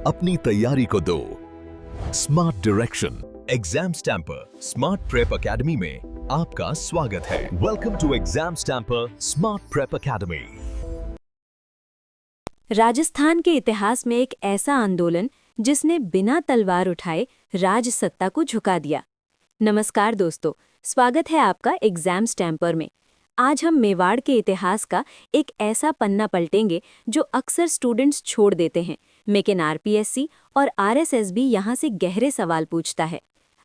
अपनी तैयारी को दो smart direction. Exam Stamper Smart Prep Academy में आपका स्वागत है। Welcome to Exam Stamper Smart Prep Academy. Rajasthan के इतिहास में एक ऐसा आंदोलन जिसने बिना तलवार उठाए राज सत्ता को झुका दिया। नमस्कार दोस्तों, स्वागत है आपका एग्जाम स्टैम्पर में। आज हम मेवाड़ के इतिहास का एक ऐसा पन्ना पलटेंगे जो अक्सर स्टूडेंट्स छोड़ देते हैं, लेकिन आरपीएससी और आरएसएस भी यहाँ से गहरे सवाल पूछता है।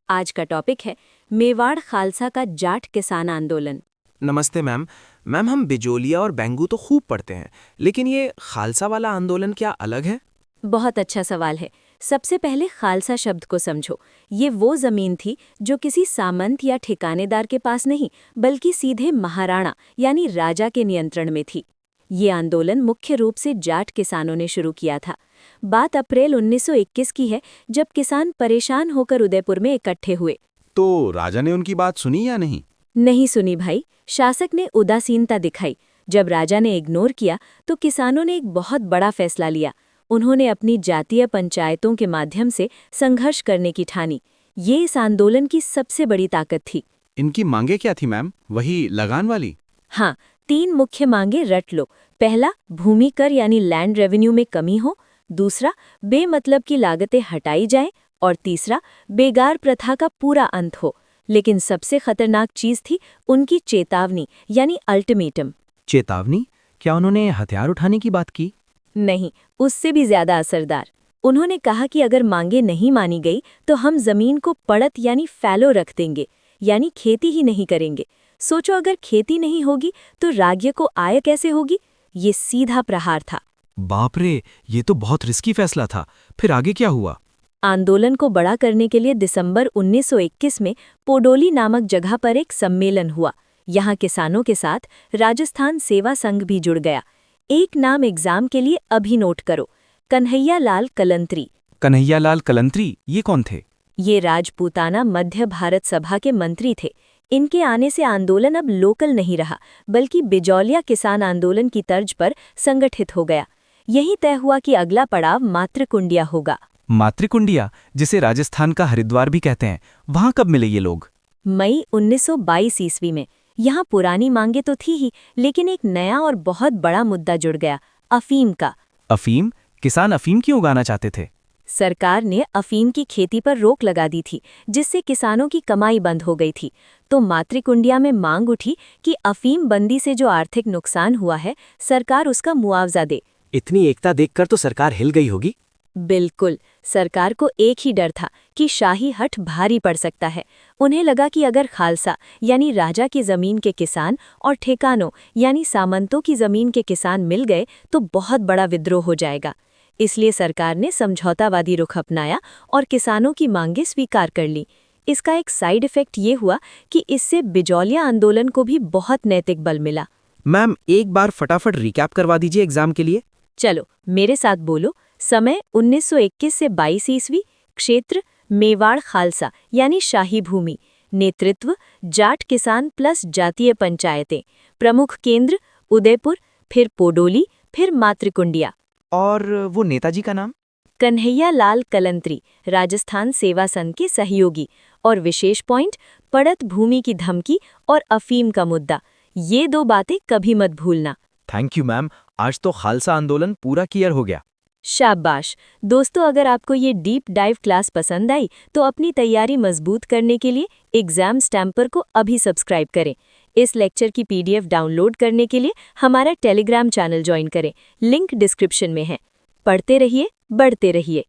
आज का टॉपिक है मेवाड़ खालसा का जाट किसान आंदोलन। नमस्ते मैम। हम बिजोलिया और बेंगू तो खूब पढ़ते हैं, लेकिन ये खालसा वाला आंदोलन क्या अलग है? बहुत अच्छा सवाल है। सबसे पहले खालसा शब्द को समझो। ये वो जमीन थी जो किसी सामंत या ठिकानेदार के पास नहीं, बल्कि सीधे महाराणा यानी राजा के नियंत्रण में थी। ये आंदोलन मुख्य रूप से जाट किसानों ने शुरू किया था। बात अप्रैल 1921 की है, जब किसान परेशान होकर उदयपुर में इकट्ठे हुए। तो राजा ने उनकी बात सुनी या नहीं? नहीं सुनी भाई। शासक ने उदासीनता दिखाई। जब राजा ने इग्नोर किया तो किसानों ने एक बहुत बड़ा फैसला लिया। उन्होंने अपनी जातीय पंचायतों के माध्यम से संघर्ष करने की ठानी। ये इस आंदोलन की सबसे बड़ी ताकत थी। इनकी मांगे क्या थी मैम? वही लगान वाली? हाँ, 3 मुख्य मांगे रट लो। पहला, भूमि कर यानी लैंड रेवेन्यू में कमी हो। दूसरा, बेमतलब की लागतें हटाई जाएं। और तीसरा, बेगार प्रथा का पूरा अंत हो। लेकिन सबसे खतरनाक चीज थी उनकी चेतावनी यानी अल्टीमेटम। चेतावनी? क्या उन्होंने हथियार उठाने की बात की? नहीं, उससे भी ज्यादा असरदार। उन्होंने कहा कि अगर मांगे नहीं मानी गई तो हम जमीन को पड़त यानी फैलो रख देंगे, यानी खेती ही नहीं करेंगे। सोचो, अगर खेती नहीं होगी तो राज्य को आय कैसे होगी? ये सीधा प्रहार था। बाप रे, ये तो बहुत रिस्की फैसला था। फिर आगे क्या हुआ? आंदोलन को बड़ा करने के लिए दिसंबर 1921 में पोडोली नामक जगह पर एक सम्मेलन हुआ। यहाँ किसानों के साथ राजस्थान सेवा संघ भी जुड़ गया। एक नाम एग्जाम के लिए अभी नोट करो, कन्हैया लाल कलंत्री। कन्हैया लाल कलंत्री, ये कौन थे? ये राजपूताना मध्य भारत सभा के मंत्री थे। इनके आने से आंदोलन अब लोकल नहीं रहा, बल्कि बिजौलिया किसान आंदोलन की तर्ज पर संगठित हो गया। यही तय हुआ कि अगला पड़ाव मातृकुंडिया होगा। मातृकुंडिया, जिसे राजस्थान का हरिद्वार भी कहते हैं, वहां कब मिले ये लोग? मई 1922 ईस्वी में। यहाँ पुरानी मांगे तो थी ही, लेकिन एक नया और बहुत बड़ा मुद्दा जुड़ गया, अफीम का। अफीम? किसान अफीम क्यों उगाना चाहते थे? सरकार ने अफीम की खेती पर रोक लगा दी थी, जिससे किसानों की कमाई बंद हो गई थी। तो मातृकुंडिया में मांग उठी कि अफीम बंदी से जो आर्थिक नुकसान हुआ है, सरकार उसका मुआवजा दे। इतनी एकता देखकर तो सरकार हिल गई होगी। बिल्कुल, सरकार को एक ही डर था कि शाही हठ भारी पड़ सकता है। उन्हें लगा कि अगर खालसा यानी राजा की जमीन के किसान और ठेकानों यानी सामंतों की जमीन के किसान मिल गए तो बहुत बड़ा विद्रोह हो जाएगा। इसलिए सरकार ने समझौतावादी रुख अपनाया और किसानों की मांगें स्वीकार कर ली। इसका एक साइड इफेक्ट ये हुआ कि इससे बिजौलिया आंदोलन को भी बहुत नैतिक बल मिला। मैम, एक बार फटाफट रिकैप करवा दीजिए एग्जाम के लिए। चलो मेरे साथ बोलो। समय 1921 से 22 ईस्वी। क्षेत्र मेवाड़ खालसा यानी शाही भूमि। नेतृत्व जाट किसान प्लस जातीय पंचायतें। प्रमुख केंद्र उदयपुर, फिर पोडोली, फिर मातृकुंडिया। और वो नेताजी का नाम? कन्हैया लाल कलंत्री, राजस्थान सेवा संघ के सहयोगी। और विशेष पॉइंट, पड़त भूमि की धमकी और अफीम का मुद्दा। ये 2 बातें कभी मत भूलना। थैंक यू मैम, आज तो खालसा आंदोलन पूरा क्लियर हो गया। शाबाश दोस्तों, अगर आपको ये डीप डाइव क्लास पसंद आई तो अपनी तैयारी मजबूत करने के लिए एग्जाम स्टैम्पर को अभी सब्सक्राइब करें। इस लेक्चर की पीडीएफ डाउनलोड करने के लिए हमारा टेलीग्राम चैनल ज्वाइन करें, लिंक डिस्क्रिप्शन में है। पढ़ते रहिए, बढ़ते रहिए।